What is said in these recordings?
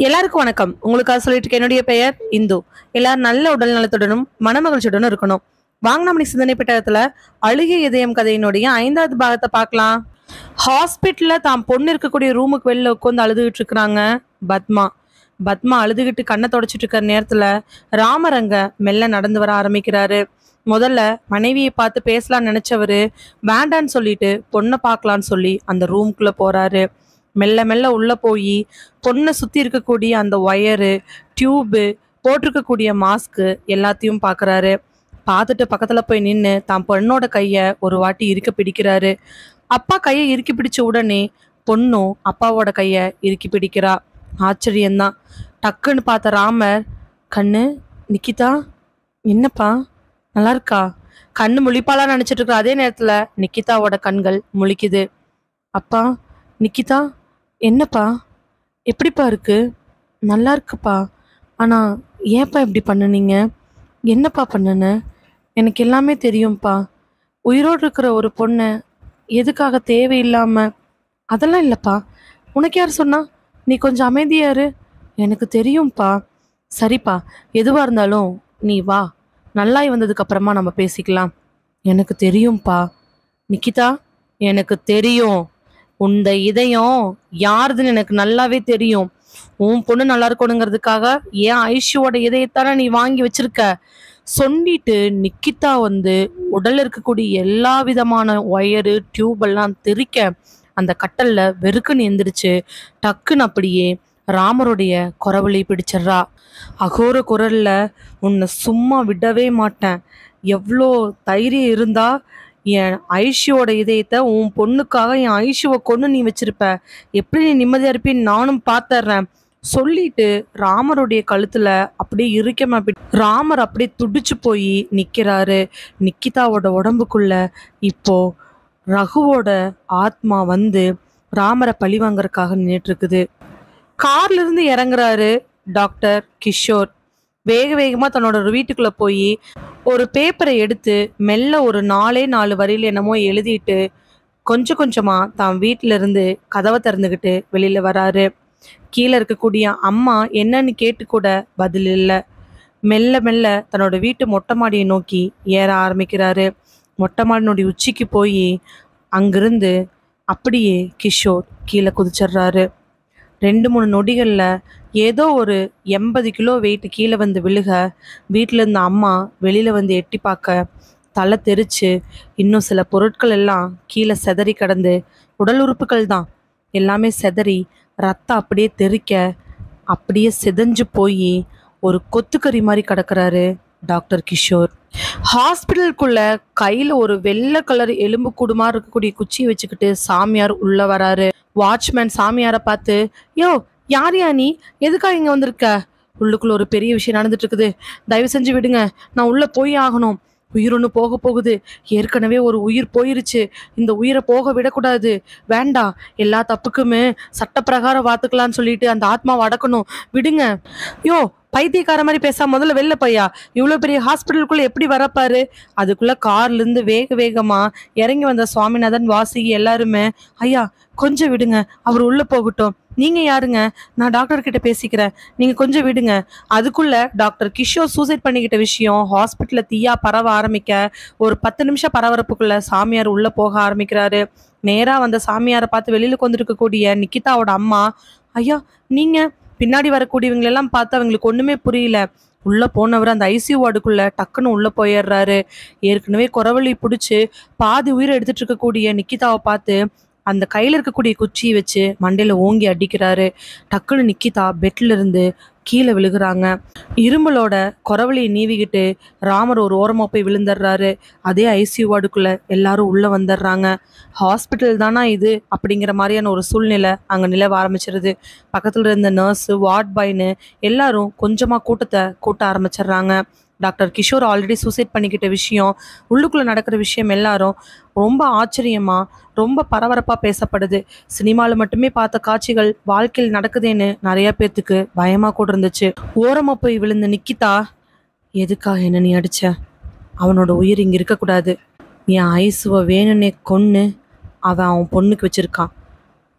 எல்லாருக்கும் வணக்கம். உங்களுக்காக சொல்லிட்டு இருக்க என்னுடைய பெயர் இந்து. எல்லாரும் நல்ல உடல் நலத்துடனும் மனமகிழ்ச்சியுடனும் இருக்கணும். வாங்கனாமணி சிந்தனை பெட்டகத்துல அழுகிய இதயம் கதையினுடைய 5வது பாகத்தை பார்க்கலாம். ஹாஸ்பிட்டல்ல தான் பொண்ணு இருக்கக்கூடிய ரூமுக்கு வெளில உட்காந்து அழுதுகிட்டு இருக்கிறாங்க பத்மா. பத்மா அழுதுகிட்டு கண்ணை தொடச்சிட்டு இருக்கிற நேரத்துல ராமரங்க மெல்ல நடந்து வர ஆரம்பிக்கிறாரு. முதல்ல மனைவியை பார்த்து பேசலாம்னு நினைச்சவரு வேண்டான்னு சொல்லிட்டு பொண்ணை பார்க்கலான்னு சொல்லி அந்த ரூம்குள்ள போறாரு. மெல்ல மெல்ல உள்ள போய் பொண்ணை சுத்தி இருக்கக்கூடிய அந்த ஒயரு, டியூபு, போட்டிருக்கக்கூடிய மாஸ்க்கு எல்லாத்தையும் பார்க்கறாரு. பார்த்துட்டு பக்கத்துல போய் நின்று தான் பொண்ணோட கைய ஒரு வாட்டி இறுக்க பிடிக்கிறாரு. அப்பா கையை இறுக்கி பிடிச்ச உடனே பொண்ணும் அப்பாவோட கைய இறுக்கி பிடிக்கிறா. ஆச்சரியம்தான். டக்குன்னு பார்த்த ராமர், கண்ணு நிக்கிதா, என்னப்பா நல்லா இருக்கா? கண்ணு முழிப்பாளா நினைச்சிட்டு இருக்கிற அதே நேரத்துல நிக்கிதாவோட கண்கள் முழிக்குது. அப்பா, நிக்கிதா, என்னப்பா எப்படிப்பா இருக்கு? நல்லா இருக்குப்பா. ஆனா ஏன்ப்பா இப்படி பண்ணுனீங்க? என்னப்பா பண்ணுன? எனக்கு எல்லாமே தெரியும்ப்பா. உயிரோடு இருக்கிற ஒரு பொண்ணை எதுக்காக தேவையில்லாம அதெல்லாம் இல்லைப்பா. உனக்கு யார் சொன்னா? நீ கொஞ்சம் அமைதியா இரு. எனக்கு தெரியும்ப்பா. சரிப்பா, எதுவாக இருந்தாலும் நீ வா, நல்லாய் வந்ததுக்கு அப்புறமா நம்ம பேசிக்கலாம். எனக்கு தெரியும்ப்பா. நிக்கிதா, எனக்கு தெரியும். உந்த இதயம் யாருதுன்னு எனக்கு நல்லாவே தெரியும். உன் பொண்ணு நல்லா இருக்கணுங்கிறதுக்காக ஏன் ஐஷுவோட இதயத்தான நீ வாங்கி வச்சிருக்க சொல்லிட்டு நிக்கிதா உடல்ல இருக்கக்கூடிய எல்லா விதமான ஒயரு, டியூப் எல்லாம் தெறிக்க அந்த கட்டல்ல வெறுக்குன்னு எந்திரிச்சு டக்குன்னு அப்படியே ராமருடைய குரவழி பிடிச்சிட்றா. அகோர குரல்ல, உன்னை சும்மா விடவே மாட்டேன். எவ்வளோ தைரியம் இருந்தா என் ஐஷுவோட இதயத்தை உன் பொண்ணுக்காக என் ஐஷுவை கொண்டு நீ வச்சிருப்ப? எப்படி நீ நிம்மதியா இருப்பின்னு நானும் பார்த்துட்றேன் சொல்லிட்டு ராமருடைய கழுத்துல அப்படியே இறுக்கமா ராமர் அப்படியே துடிச்சு போய் நிக்கிறாரு. நிக்கிதாவோட உடம்புக்குள்ள இப்போ ரகுவோட ஆத்மா ராமரை பழி வாங்கறதுக்காக நின்றுட்டு இருக்குது. கார்ல இருந்து இறங்குறாரு டாக்டர் கிஷோர். வேக வேகமா தன்னோட வீட்டுக்குள்ள போய் ஒரு பேப்பரை எடுத்து மெல்ல ஒரு 4 வரியில என்னமோ எழுதிட்டு கொஞ்சம் கொஞ்சமா தான் வீட்டுல இருந்து கதவை திறந்துக்கிட்டு வெளியில வராரு. கீழே இருக்கக்கூடிய அம்மா என்னன்னு கேட்டு கூட பதில் இல்லை. மெல்ல மெல்ல தன்னோட வீட்டு மொட்டை மாடியை நோக்கி ஏற ஆரம்பிக்கிறாரு. மொட்டை மாடினுடைய உச்சிக்கு போய் அங்கிருந்து அப்படியே கிஷோர் கீழே குதிச்சிடுறாரு. 2-3 நொடிகளில் ஏதோ ஒரு 80 கிலோ வெயிட் கீழே விழுக வீட்டில் இருந்த அம்மா வெளியில் எட்டி பார்க்க தலை தெரிச்சு இன்னும் சில பொருட்கள் எல்லாம் கீழே செதறி கிடந்து, உடல் உறுப்புகள் தான் எல்லாமே செதறி ரத்தம் அப்படியே தெறிக்க அப்படியே சிதைஞ்சு போய் ஒரு கொத்துக்கறி மாதிரி கிடக்கிறாரு டாக்டர் கிஷோர். ஹாஸ்பிட்டலுக்குள்ள கையில் ஒரு வெள்ளை கலர் எலும்பு கூடுமா இருக்கக்கூடிய குச்சியை வச்சுக்கிட்டு சாமியார் உள்ள வராரு. வாட்ச்மேன் சாமியாரை பார்த்து, யோ யார் யா நீ, எதுக்காக இங்கே வந்திருக்க? உள்ளுக்குள்ள ஒரு பெரிய விஷயம் நடந்துட்டு இருக்குது, தயவு செஞ்சு விடுங்க, நான் உள்ள போய் ஆகணும். உயிர் ஒன்று போக போகுது. ஏற்கனவே ஒரு உயிர் போயிருச்சு, இந்த உயிரை போக விடக்கூடாது. வேண்டாம், எல்லா தப்புக்குமே சட்டப்பிரகாரம் பார்த்துக்கலான்னு சொல்லிட்டு அந்த ஆத்மாவை அடக்கணும், விடுங்க. யோ பைத்தியக்கார மாதிரி பேசாம முதல்ல வெளில பையா, இவ்வளோ பெரிய ஹாஸ்பிட்டலுக்குள்ள எப்படி வரப்பாரு? அதுக்குள்ள கார்ல இருந்து வேக வேகமா இறங்கி வந்த சுவாமிநாதன், வாசுகி எல்லாருமே, ஐயா கொஞ்சம் விடுங்க, அவர் உள்ள போகட்டும். நீங்க யாருங்க? நான் டாக்டர் கிட்ட பேசிக்கிறேன், நீங்க கொஞ்சம் விடுங்க. அதுக்குள்ள டாக்டர் கிஷோர் சூசைட் பண்ணிக்கிட்ட விஷயம் ஹாஸ்பிட்டல்ல தீயா பரவ ஆரம்பிக்க ஒரு 10 நிமிஷம் பரபரப்புக்குள்ள சாமியார் உள்ள போக ஆரம்பிக்கிறாரு. நேரா வந்த சாமியாரை பார்த்து வெளியில கொண்டிருக்கக்கூடிய நிக்கிதாவோட அம்மா, ஐயா நீங்க? பின்னாடி வரக்கூடியவங்களெல்லாம் பார்த்து அவங்களுக்கு ஒண்ணுமே புரியல. உள்ள போனவர் அந்த ஐசியூ வார்டுக்குள்ள டக்குன்னு உள்ள போயிடுறாரு. ஏற்கனவே குரவழி பிடிச்சு பாதி உயிரை எடுத்துட்டு இருக்கக்கூடிய நிக்கிதாவை பார்த்து அந்த கையில இருக்கக்கூடிய குச்சியை வச்சு மண்டையில ஓங்கி அடிக்கிறாரு. டக்குன்னு நிக்கிதா பெட்ல இருந்து கீழே விழுகிறாங்க. இரும்பலோட குரவழியை நீவிக்கிட்டு ராமர் ஒரு ஓரமா போய் விழுந்துடுறாரு. அதே ஐசியூ வார்டுக்குள்ள எல்லாரும் உள்ள வந்துடுறாங்க. ஹாஸ்பிட்டல் தானா இது அப்படிங்கிற மாதிரியான ஒரு சூழ்நிலை அங்க நிலவ ஆரம்பிச்சிருது. பக்கத்துல இருந்த நர்ஸு, வார்ட் பாய்னு எல்லாரும் கொஞ்சமா கூட்டத்தை கூட்ட ஆரம்பிச்சிடுறாங்க. டாக்டர் கிஷோர் ஆல்ரெடி சூசைட் பண்ணிக்கிட்ட விஷயம், உள்ளுக்குள்ள நடக்கிற விஷயம் எல்லாரும் ரொம்ப ஆச்சரியமா ரொம்ப பரபரப்பா பேசப்படுது. சினிமாவில் மட்டுமே பார்த்த காட்சிகள் வாழ்க்கையில் நடக்குதுன்னு நிறைய பேர்த்துக்கு பயமா கூட இருந்துச்சு. ஓரமா போய் விழுந்த நிக்கிதா, எதுக்காக என்ன நீ அடிச்ச? அவனோட உயிர் இங்க இருக்கக்கூடாது. என் ஐசுவை வேணும்னே கொன்னு அவன் பொண்ணுக்கு வச்சிருக்கான்.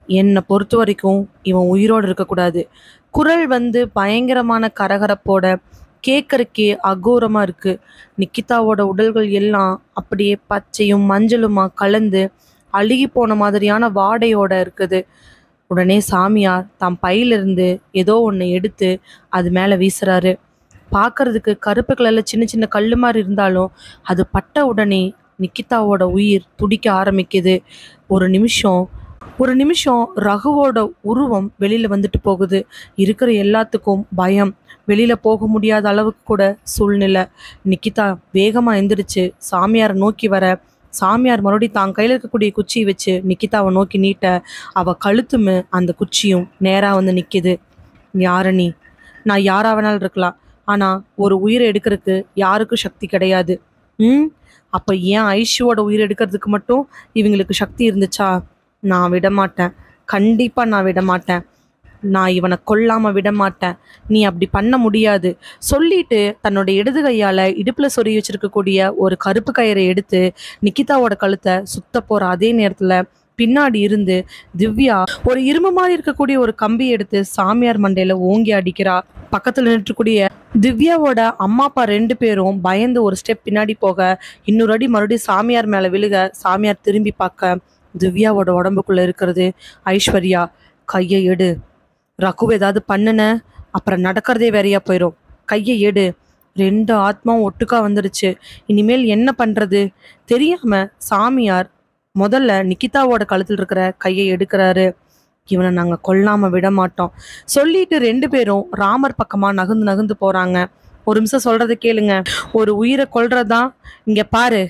என்னை பொறுத்த வரைக்கும் இவன் உயிரோடு இருக்கக்கூடாது. குரல் பயங்கரமான கரகரப்போட கேட்கறக்கே அகோரமா இருக்கு. நிக்கிதாவோட உடல்கள் எல்லாம் அப்படியே பச்சையும் மஞ்சளுமா கலந்து அழுகி போன மாதிரியான வாடையோட இருக்குது. உடனே சாமியார் தம் பையிலிருந்து ஏதோ ஒன்று எடுத்து அது மேலே வீசுறாரு. பார்க்கறதுக்கு கருப்பு கலர்ல சின்ன சின்ன கல்லு மாதிரி இருந்தாலும் அது பட்ட உடனே நிக்கிதாவோட உயிர் துடிக்க ஆரம்பிக்குது. ஒரு நிமிஷம் ரகுவோட உருவம் வெளியில வந்துட்டு போகுது. இருக்கிற எல்லாத்துக்கும் பயம். வெளியில போக முடியாத அளவுக்கு கூட சூழ்நிலை. நிக்கிதா வேகமா எந்திரிச்சு சாமியாரை நோக்கி வர, சாமியார் மறுபடியும் தான் கையில இருக்கக்கூடிய குச்சியை வச்சு நிக்கிதாவை நோக்கி நீட்ட, அவ கழுத்துமே அந்த குச்சியும் நேரா நிக்குது. யார நீ? நான் யாரா வேணாலும் இருக்கலாம், ஆனா ஒரு உயிரை எடுக்கிறதுக்கு யாருக்கும் சக்தி கிடையாது. அப்ப ஏன் ஐஷுவோட உயிரை எடுக்கிறதுக்கு மட்டும் இவங்களுக்கு சக்தி இருந்துச்சா? நான் விடமாட்டேன், கண்டிப்பா நான் விடமாட்டேன். நான் இவனை கொல்லாம விடமாட்டேன். நீ அப்படி பண்ண முடியாது சொல்லிட்டு தன்னோட இடது கையால இடுப்புல சொருகி வச்சிருக்கக்கூடிய ஒரு கருப்பு கயிறை எடுத்து நிக்கிதாவோட கழுத்தை சுத்த போற அதே நேரத்துல பின்னாடி இருந்து திவ்யா ஒரு இரும்பு மாதிரி இருக்கக்கூடிய ஒரு கம்பி எடுத்து சாமியார் மண்டையில ஓங்கி அடிக்கிறா. பக்கத்துல நின்றுக்கூடிய திவ்யாவோட அம்மா அப்பா 2 பேரும் பயந்து ஒரு ஸ்டெப் பின்னாடி போக, இன்னொரு அடி மறுபடியும் சாமியார் மேல விழுக, சாமியார் திரும்பி பார்க்க திவ்யாவோட உடம்புக்குள்ள இருக்கிறது ஐஸ்வர்யா. கையை எடு, ரகுவை ஏதாவது பண்ணுன அப்புறம் நடக்கிறதே வேறையா போயிடும். கையை எடு. 2 ஆத்மாவும் ஒட்டுக்கா வந்துருச்சு. இனிமேல் என்ன பண்றது தெரியாம சாமியார் முதல்ல நிக்கிதாவோட கழுத்தில் இருக்கிற கையை எடுக்கிறாரு. இவனை நாங்க கொல்லாம விட மாட்டோம் சொல்லிட்டு 2 பேரும் ராமர் பக்கமா நகர்ந்து நகர்ந்து போறாங்க. ஒரு நிமிஷம் சொல்றதை கேளுங்க. ஒரு உயிரை கொல்றதா இங்க பாரு,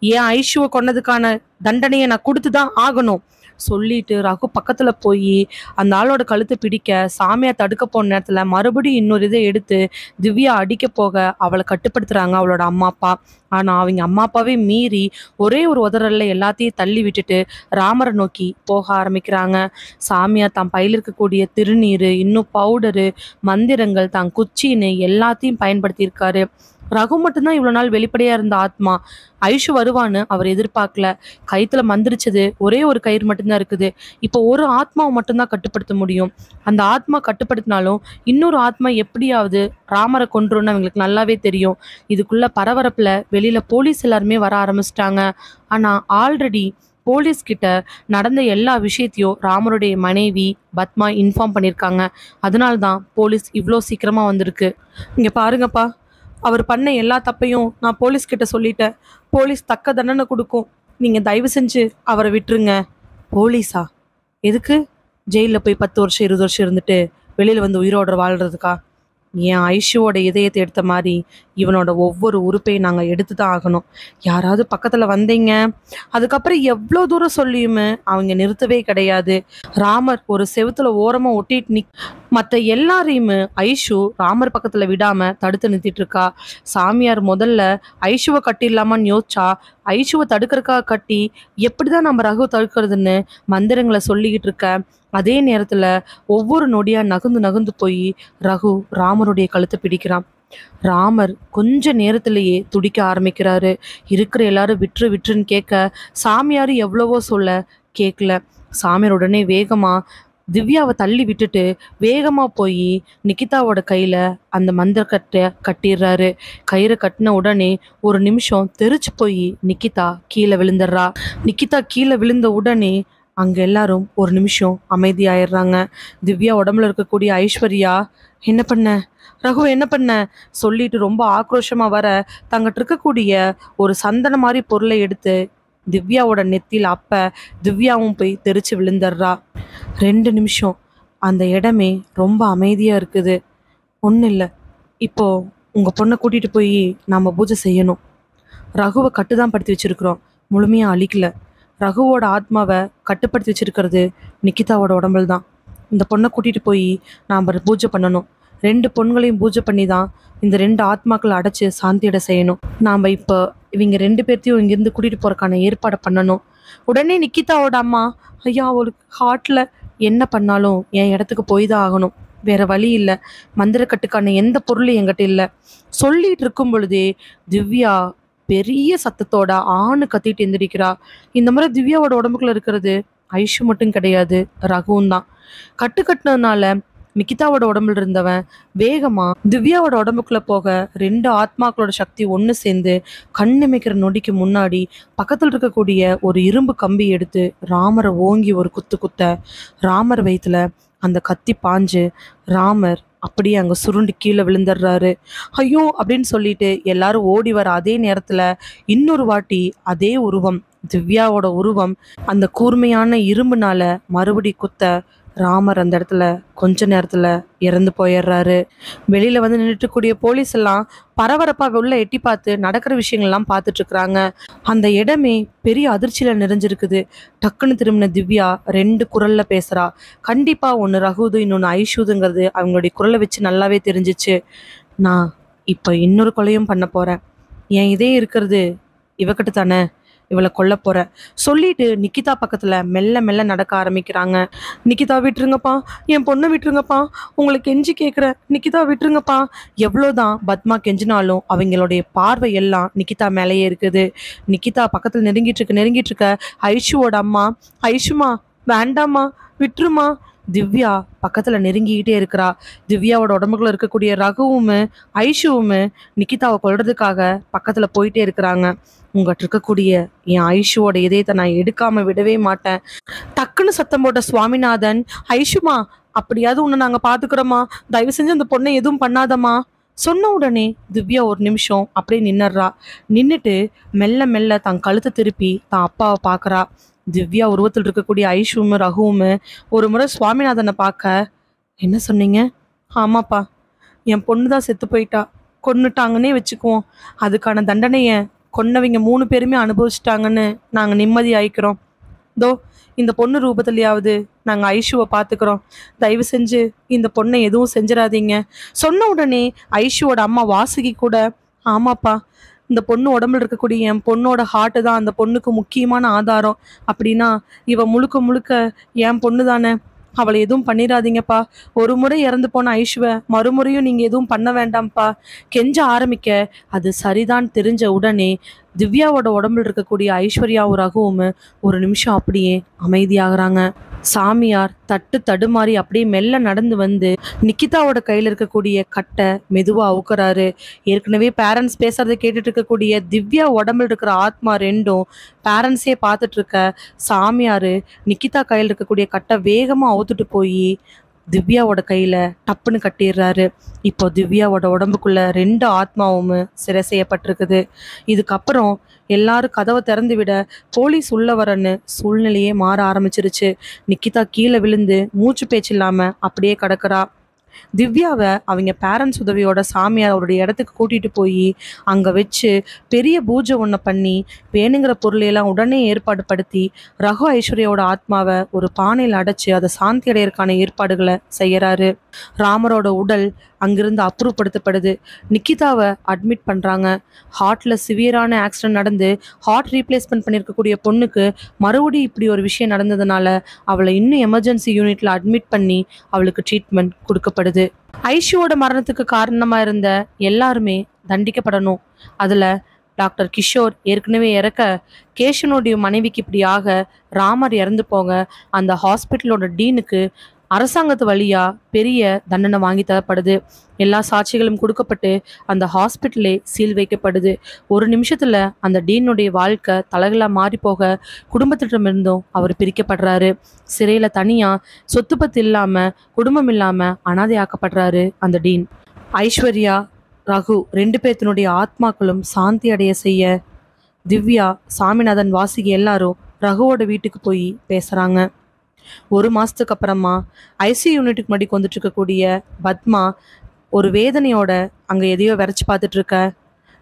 ஏன் ஐஷுவை கொன்னதுக்கான தண்டனையை நான் கொடுத்துதான் ஆகணும் சொல்லிட்டு ரகு பக்கத்துல போய் அந்த ஆளோட கழுத்தை பிடிக்க, சாமியார் தடுக்க போன நேரத்துல மறுபடியும் இன்னொரு இதை எடுத்து திவ்யா அடிக்க போக அவளை கட்டுப்படுத்துறாங்க அவளோட அம்மா அப்பா. ஆனா அவங்க அம்மா அப்பாவே மீறி ஒரே ஒரு உதறல்ல எல்லாத்தையும் தள்ளி விட்டுட்டு ராமரை நோக்கி போக ஆரம்பிக்கிறாங்க. சாமியார் தான் பையில இருக்கக்கூடிய திருநீர், இன்னும் பவுடரு, மந்திரங்கள், தான் குச்சின்னு எல்லாத்தையும் பயன்படுத்தி இருக்காரு. ரகு மட்டும்தான் இவ்வளவு நாள் வெளிப்படையா இருந்த ஆத்மா. ஐஷு வருவான்னு அவர் எதிர்பார்க்கல. கயித்துல மந்திரிச்சது ஒரே ஒரு கயிறு மட்டும்தான் இருக்குது. இப்போ ஒரு ஆத்மாவை மட்டும்தான் கட்டுப்படுத்த முடியும். அந்த ஆத்மா கட்டுப்படுத்தினாலும் இன்னொரு ஆத்மா எப்படியாவது ராமரை கொன்றுன்னு அவங்களுக்கு நல்லாவே தெரியும். இதுக்குள்ள பரபரப்புல வெளியில போலீஸ் எல்லாருமே வர ஆரம்பிச்சிட்டாங்க. ஆனா ஆல்ரெடி போலீஸ் கிட்ட நடந்த எல்லா விஷயத்தையும் ராமருடைய மனைவி பத்மா இன்ஃபார்ம் பண்ணியிருக்காங்க. அதனால்தான் போலீஸ் இவ்வளோ சீக்கிரமா வந்திருக்கு. இங்க பாருங்கப்பா, அவர் பண்ண எல்லா தப்பையும் நான் போலீஸ் கிட்ட சொல்லிட்டேன். போலீஸ் தக்க தண்டனை கொடுக்கும். நீங்க தயவு செஞ்சு அவரை விட்டுருங்க. போலீஸா? எதுக்கு? ஜெயிலில் போய் 10 வருஷம் 20 வருஷம் இருந்துட்டு வெளியில உயிரோட வாழ்றதுக்கா? என் ஐஷுவோட இதயத்தை எடுத்த மாதிரி இவனோட ஒவ்வொரு உறுப்பையும் நாங்கள் எடுத்து தான் ஆகணும். யாராவது பக்கத்தில் வந்தீங்க அதுக்கப்புறம் எவ்வளோ தூரம் சொல்லியுமே அவங்க நிறுத்தவே கிடையாது. ராமர் ஒரு செவுத்துல ஓரமாக ஒட்டிட்டு மற்ற எல்லாரையுமே ஐஷு ராமர் பக்கத்தில் விடாமல் தடுத்து நிறுத்திட்டு இருக்கா. சாமியார் முதல்ல ஐஷுவை கட்டிடலாமான்னு யோசிச்சா, ஐஷுவை தடுக்கிறதுக்காக கட்டி எப்படிதான் நம்ம ரகு தடுக்கிறதுன்னு மந்திரங்களை சொல்லிக்கிட்டு இருக்க. அதே நேரத்துல ஒவ்வொரு நொடியா நகர்ந்து நகர்ந்து போய் ரகு ராமருடைய கழுத்தை பிடிக்கிறான். ராமர் கொஞ்ச நேரத்திலேயே துடிக்க ஆரம்பிக்கிறாரு. இருக்கிற எல்லாரும் விட்டுரு விட்டுருன்னு கேட்க, சாமியார் எவ்வளவோ சொல்ல கேட்கல. சாமியார் உடனே வேகமா திவ்யாவை தள்ளி விட்டுட்டு வேகமா போய் நிக்கிதாவோட கையில அந்த மந்திர கட்டிடுறாரு. கயிறை கட்டின உடனே ஒரு நிமிஷம் தெரிச்சு போய் நிக்கிதா கீழே விழுந்துடுறா. நிக்கிதா கீழே விழுந்த உடனே அங்க எல்லாரும் ஒரு நிமிஷம் அமைதியாயிடுறாங்க. திவ்யா உடம்புல இருக்கக்கூடிய ஐஸ்வர்யா, என்ன பண்ண ரகு, என்ன பண்ண சொல்லிட்டு ரொம்ப ஆக்ரோஷமா வர, தங்கிட்ட இருக்கக்கூடிய ஒரு சந்தன மாதிரி பொருளை எடுத்து திவ்யாவோட நெத்தியில் அப்ப திவ்யாவும் போய் தெரிச்சு விழுந்துடுறா. 2 நிமிஷம் அந்த இடமே ரொம்ப அமைதியா இருக்குது. ஒன்றும் இல்லை, இப்போ உங்க பொண்ணை கூட்டிட்டு போய் நாம பூஜை செய்யணும். ரகுவை கட்டுதான் படுத்தி வச்சிருக்கிறோம், முழுமையா அழிக்கல. ரகுவோட ஆத்மாவை கட்டுப்படுத்தி வச்சிருக்கிறது நிக்கிதாவோட உடம்புல தான். இந்த பொண்ணை கூட்டிட்டு போய் நாம் பூஜை பண்ணணும். 2 பொண்களையும் பூஜை பண்ணி தான் இந்த 2 ஆத்மாக்களை அடைச்சு சாந்தியிட செய்யணும். நாம் இப்போ இவங்க 2 பேர்த்தையும் இங்கிருந்து கூட்டிட்டு போறதுக்கான ஏற்பாடை பண்ணணும். உடனே நிக்கிதாவோட அம்மா, ஐயா அவளுக்கு ஹார்ட்ல என்ன பண்ணாலும் என் இடத்துக்கு போய் தான் ஆகணும், வேற வழி இல்லை, மந்திரக்கட்டுக்கான எந்த பொருளும் என்கிட்ட இல்லை சொல்லிட்டு இருக்கும் பொழுதே திவ்யா பெரிய சத்தத்தோட ஆணு கத்திட்டு எந்திரிக்கிறா. இந்த மாதிரி திவ்யாவோட உடம்புக்குள்ள இருக்கிறது ஐஷு மட்டும் கிடையாது, ரகுவும் தான். கட்டுனதுனால நிக்கிதாவோட உடம்புல இருந்தவன் வேகமா திவ்யாவோட உடம்புக்குள்ள போக 2 ஆத்மாக்களோட சக்தி ஒன்று சேர்ந்து கண்ணிமைக்கிற நொடிக்கு முன்னாடி பக்கத்துல இருக்கக்கூடிய ஒரு இரும்பு கம்பி எடுத்து ராமரை ஓங்கி ஒரு குத்து குத்த ராமர் வயித்துல அந்த கத்தி பாஞ்சு ராமர் அப்படியே அங்க சுருண்டு கீழே விழுந்துடுறாரு. ஐயோ அப்படின்னு சொல்லிட்டு எல்லாரும் ஓடி வர அதே நேரத்துல இன்னொரு வாட்டி அதே உருவம், திவ்யாவோட உருவம் அந்த கூர்மையான இரும்புனால மறுபடி குத்த ராமர் அந்த இடத்துல கொஞ்ச நேரத்துல இறந்து போயிடுறாரு. வெளியில வந்து நின்றுக்கூடிய போலீஸ் எல்லாம் பரபரப்பா உள்ள எட்டி பார்த்து நடக்கிற விஷயங்கள்லாம் பார்த்துட்டு இருக்கிறாங்க. அந்த இடமே பெரிய அதிர்ச்சியில நிறைஞ்சிருக்குது. டக்குன்னு திரும்பின திவ்யா 2 குரல்ல பேசுறா. கண்டிப்பா ஒன்று ரகுது, இன்னொன்று ஐஷுதுங்கிறது அவங்களுடைய குரலை வச்சு நல்லாவே தெரிஞ்சிச்சு. நான் இப்ப இன்னொரு கொலையும் பண்ண போறேன். என் இதே இருக்கிறது இவகிட்ட தானே, இவளை கொல்ல போற சொல்லிட்டு நிக்கிதா பக்கத்துல மெல்ல மெல்ல நடக்க ஆரம்பிக்கிறாங்க. நிக்கிதா விட்டுருங்கப்பா, என் பொண்ணை விட்டுருங்கப்பா, உங்களுக்கு கெஞ்சி கேட்குற, நிக்கிதா விட்டுருங்கப்பா. எவ்வளோதான் பத்மா கெஞ்சினாலும் அவங்களுடைய பார்வை எல்லாம் நிக்கிதா மேலேயே இருக்குது. நிக்கிதா பக்கத்துல நெருங்கிட்டு இருக்க ஐஷுவோட அம்மா, ஐஷுமா வேண்டாமா விட்டுருமா. திவ்யா பக்கத்துல நெருங்கிக்கிட்டே இருக்கிறா. திவ்யாவோட உடம்புக்குள்ள இருக்கக்கூடிய ரகுவும் ஐஷுவும் நிக்கிதாவை கொல்றதுக்காக பக்கத்துல போயிட்டே இருக்கிறாங்க. உங்ககிட்ட இருக்கக்கூடிய என் ஐஷுவோட இதயத்தை நான் எடுக்காம விடவே மாட்டேன். டக்குன்னு சத்தம் போட்ட சுவாமிநாதன், ஐஷுமா அப்படியாவது உன்னை நாங்க பாத்துக்கிறோமா, தயவு செஞ்சு அந்த பொண்ணை எதுவும் பண்ணாதம்மா சொன்ன உடனே திவ்யா ஒரு நிமிஷம் அப்படியே நின்னுறா. நின்னுட்டு மெல்ல மெல்ல தன் கழுத்தை திருப்பி தான் அப்பாவை பாக்குறா. திவ்யா உருவத்தில் இருக்கக்கூடிய ஐஷுவும் ரகுவும் ஒரு முறை சுவாமிநாதனை பார்க்க, என்ன சொன்னீங்க? ஆமாப்பா, என் பொண்ணு தான் செத்து போயிட்டா, கொன்னுட்டாங்கன்னே வச்சுக்குவோம். அதுக்கான தண்டனையை கொன்னவங்க 3 பேருமே அனுபவிச்சிட்டாங்கன்னு நாங்கள் நிம்மதி ஆயிக்கிறோம். தோ இந்த பொண்ணு ரூபத்திலேயாவது நாங்கள் ஐஷுவை பார்த்துக்கிறோம். தயவு செஞ்சு இந்த பொண்ணை எதுவும் செஞ்சிடாதீங்க சொன்ன உடனே ஐஷுவோட அம்மா வாசுகி கூட, ஆமாப்பா, இந்த பொண்ணு உடம்புல இருக்கக்கூடிய என் பொண்ணோட ஹார்ட்டு தான் அந்த பொண்ணுக்கு முக்கியமான ஆதாரம். அப்படின்னா இவ முழுக்க முழுக்க என் பொண்ணு தானே, அவளை எதுவும் பண்ணிடாதீங்கப்பா. ஒரு முறை இறந்து போன ஐஷுவை மறுமுறையும் நீங்க எதுவும் பண்ண வேண்டாம்ப்பா கெஞ்ச ஆரம்பிக்க, அது சரிதான் தெரிஞ்ச உடனே திவ்யாவோட உடம்புல இருக்கக்கூடிய ஐஸ்வர்யாவும் ரகுவும் ஒரு நிமிஷம் அப்படியே அமைதியாகிறாங்க. சாமியார் தட்டு தடுமாறி அப்படியே மெல்ல நடந்து வந்து நிக்கிதாவோட கையில இருக்கக்கூடிய கட்டை மெதுவா அவுக்குறாரு. ஏற்கனவே பேரண்ட்ஸ் பேசுறதை கேட்டுட்டு இருக்கக்கூடிய திவ்யா உடம்புல இருக்கிற ஆத்மா 2ம் பேரண்ட்ஸே பார்த்துட்டு இருக்க சாமியாரு நிக்கிதா கையில் இருக்கக்கூடிய கட்டை வேகமா அவுத்துட்டு போய் திவ்யாவோட கையில டப்புன்னு கட்டிடுறாரு. இப்போ திவ்யாவோட உடம்புக்குள்ள 2 ஆத்மாவும் சிறை செய்யப்பட்டிருக்குது. இதுக்கப்புறம் எல்லாரும் கதவை திறந்து விட போலீஸ் உள்ள வரன்னு சூழ்நிலையே மாற ஆரம்பிச்சிருச்சு. நிக்கிதா கீழே விழுந்து மூச்சு பேச்சு இல்லாம அப்படியே கிடக்குறா. திவ்யாவை அவங்க பேரண்ட்ஸ் உதவியோட சாமியார் அவருடைய இடத்துக்கு கூட்டிட்டு போய் அங்க வச்சு பெரிய பூஜை ஒன்றை பண்ணி வேணுங்கிற பொருளையெல்லாம் உடனே ஏற்பாடு படுத்தி ரகு ஐஸ்வர்யாவோட ஆத்மாவை ஒரு பானையில் அடைச்சு அதை சாந்தி அடையறதுக்கான ஏற்பாடுகளை செய்யறாரு. ராமரோட உடல் அங்கிருந்து அப்புறப்படுத்தப்படுது. நிக்கிதாவை அட்மிட் பண்றாங்க. ஹார்ட்ல சிவியரான ஆக்சிடென்ட் நடந்து ஹார்ட் ரீப்ளேஸ்மெண்ட் பண்ணியிருக்கக்கூடிய பொண்ணுக்கு மறுபடியும் இப்படி ஒரு விஷயம் நடந்ததுனால அவளை இன்னும் எமர்ஜென்சி யூனிட்ல அட்மிட் பண்ணி அவளுக்கு ட்ரீட்மெண்ட் கொடுக்கப்படுது. ஐஷுவோட மரணத்துக்கு காரணமா இருந்த எல்லாருமே தண்டிக்கப்படணும். அதுல டாக்டர் கிஷோர் ஏற்கனவே இறக்க, கேஷனுடைய மனைவிக்கு இப்படி ஆக, ராமர் இறந்து போக அந்த ஹாஸ்பிட்டலோட டீனுக்கு அரசாங்கத்து வழியா பெரிய தண்டனை வாங்கி தரப்படுது. எல்லா சாட்சிகளும் கொடுக்கப்பட்டு அந்த ஹாஸ்பிட்டலே சீல் வைக்கப்படுது. ஒரு நிமிஷத்துல அந்த டீனுடைய வாழ்க்கை தலைகளா மாறி போக குடும்பத்திடமிருந்தும் அவர் பிரிக்கப்படுறாரு. சிறையில தனியா சொத்து பத்து இல்லாம குடும்பம் இல்லாம அனாதையாக்கப்படுறாரு அந்த டீன். ஐஸ்வர்யா ரகு 2 பேத்தினுடைய ஆத்மாக்களும் சாந்தி அடைய செய்ய திவ்யா, சாமிநாதன், வாசுகி எல்லாரும் ரகுவோட வீட்டுக்கு போய் பேசுறாங்க. 1 மாசத்துக்கு அப்புறமா ஐசி யூனிட்டுக்கு முன்னாடி வந்துட்டு இருக்கக்கூடிய பத்மா ஒரு வேதனையோட அங்க எதையோ விரைச்சு பார்த்துட்டு இருக்க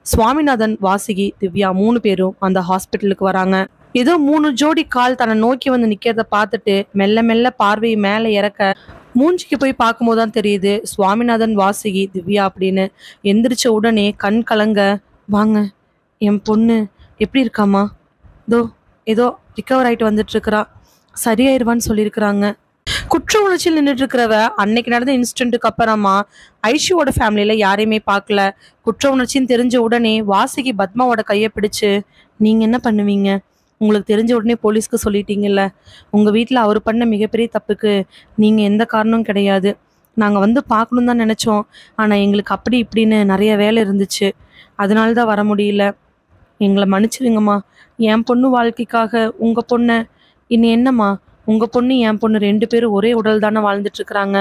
சுவாமிநாதன், வாசுகி, திவ்யா 3 பேரும் அந்த ஹாஸ்பிட்டலுக்கு வராங்க. ஏதோ 3 ஜோடி கால் தன்னை நோக்கி வந்து நிக்கிறத பார்த்துட்டு மெல்ல மெல்ல பார்வையை மேலே இறக்க மூஞ்சிக்கு போய் பார்க்கும்போது தான் தெரியுது சுவாமிநாதன், வாசுகி, திவ்யா அப்படின்னு. எந்திரிச்ச உடனே கண் கலங்க, வாங்க, என் பொண்ணு எப்படி இருக்காமா? ஏதோ ரிகவர் ஆயிட்டு வந்துட்டு இருக்கிறா, சரியாயிருவான்னு சொல்லியிருக்கிறாங்க. குற்ற உணர்ச்சியில் நின்றுட்டு இருக்கிறவ அன்னைக்கு நடந்த இன்சிடென்ட்டுக்கு அப்புறமா ஐஷுவோட ஃபேமிலியில யாரையுமே பார்க்கல. குற்ற உணர்ச்சின்னு தெரிஞ்ச உடனே வாசுகி பத்மாவோட கையை பிடிச்சு, நீங்க என்ன பண்ணுவீங்க? உங்களுக்கு தெரிஞ்ச உடனே போலீஸ்க்கு சொல்லிட்டீங்கல்ல, உங்க வீட்டில் அவர் பண்ண மிகப்பெரிய தப்புக்கு நீங்க எந்த காரணமும் கிடையாது. நாங்கள் வந்து பார்க்கணும் தான் நினச்சோம். ஆனால் எங்களுக்கு அப்படி இப்படின்னு நிறைய வேலை இருந்துச்சு. அதனால தான் வர முடியல. எங்களை மன்னிச்சிடுங்கம்மா. என் பொண்ணு வாழ்க்கைக்காக உங்கள் பொண்ணை இன்னும் என்னம்மா, உங்கள் பொண்ணு என் பொண்ணு 2 பேரும் ஒரே உடல் தானே வாழ்ந்துட்டுருக்குறாங்க.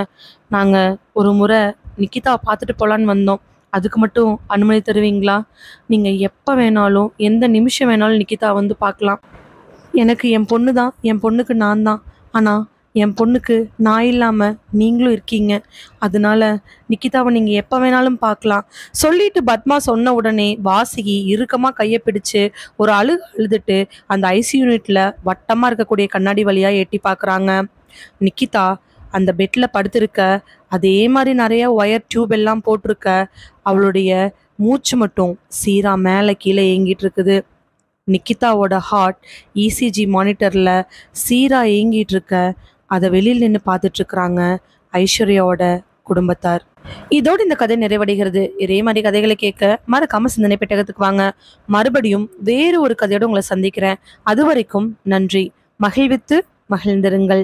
நாங்கள் ஒரு முறை நிக்கிதாவை பார்த்துட்டு போகலான்னு வந்தோம். அதுக்கு மட்டும் அனுமதி தருவீங்களா? நீங்கள் எப்போ வேணாலும் எந்த நிமிஷம் வேணாலும் நிக்கிதா வந்து பார்க்கலாம். எனக்கு என் பொண்ணு தான், என் பொண்ணுக்கு நான் தான். ஆனால் என் பொண்ணுக்கு நான் இல்லாமல் நீங்களும் இருக்கீங்க. அதனால நிக்கிதாவை நீங்கள் எப்போ வேணாலும் பார்க்கலாம். சொல்லிட்டு பத்மா சொன்ன உடனே வாசுகி இறுக்கமாக கையை பிடிச்சு ஒரு அழுதுட்டு அந்த ஐசி யூனிட்டில் வட்டமாக இருக்கக்கூடிய கண்ணாடி வழியாக எட்டி பார்க்குறாங்க. நிக்கிதா அந்த பெட்டில் படுத்திருக்க, அதே மாதிரி நிறைய ஒயர் டியூப் எல்லாம் போட்டிருக்க, அவளுடைய மூச்சு மட்டும் சீரா மேலே கீழே ஏங்கிட்டு இருக்குது. நிக்கிதாவோட ஹார்ட் இசிஜி மானிட்டரில் சீராக ஏங்கிட்டு இருக்க, அதை வெளியில் நின்று பார்த்துட்ருக்குறாங்க ஐஸ்வர்யாவோட குடும்பத்தார். இதோடு இந்த கதை நிறைவடைகிறது. இதே மாதிரி கதைகளை கேட்க மறக்காம சிந்தனை பெட்டகத்துக்கு வாங்க. மறுபடியும் வேறு ஒரு கதையோடு உங்களை சந்திக்கிறேன். அது வரைக்கும் நன்றி. மகிழ்வித்து மகிழ்ந்திருங்கள்.